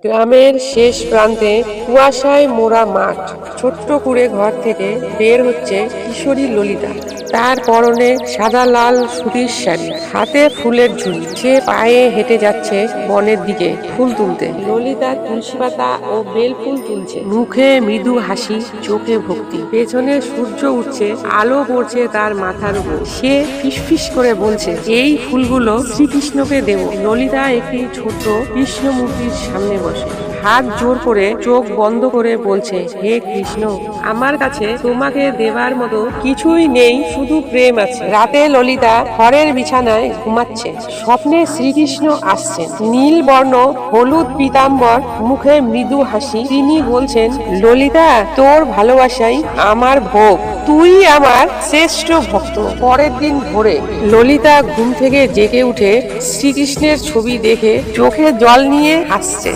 গ্রামের শেষ প্রান্তে কুয়াশায় মোড়া মাঠ। ছোট্ট কুঁড়ে ঘর থেকে বের হচ্ছে কিশোরী ললিতা। তার পরনে সাদা লাল সুতির শাড়ি, হাতে ফুলের ঝুড়ি। সে পায়ে হেঁটে যাচ্ছে বনের দিকে ফুল তুলতে। ললিতা তুলসী পাতা ও বেল ফুল তুলছে, মুখে মৃদু হাসি, চোখে ভক্তি। পেছনে সূর্য উঠছে, আলো পড়ছে তার মাথার উপর। সে ফিসফিস করে বলছে, এই ফুলগুলো শ্রীকৃষ্ণকে দেব। ললিতা একটি ছোট কৃষ্ণ মূর্তির সামনে বসে, হাত জোর করে চোখ বন্ধ করে বলছে, হে কৃষ্ণ, আমার কাছে তোমাকে দেবার মতো কিছুই নেই, শুধু প্রেম আছে। রাতে ললিতা ঘরের বিছানায় ঘুমাচ্ছে, স্বপ্নে শ্রীকৃষ্ণ আসছেন। নীল বর্ণ, হলুদ পীতাম্বর, মুখে মৃদু হাসি। তিনি বলছেন, ললিতা, তোর ভালোবাসাই আমার ভোগ, তুই আমার শ্রেষ্ঠ ভক্ত। পরের দিন ভোরে ললিতা ঘুম থেকে জেগে উঠে শ্রীকৃষ্ণের ছবি দেখে চোখে জল নিয়ে হাসছে।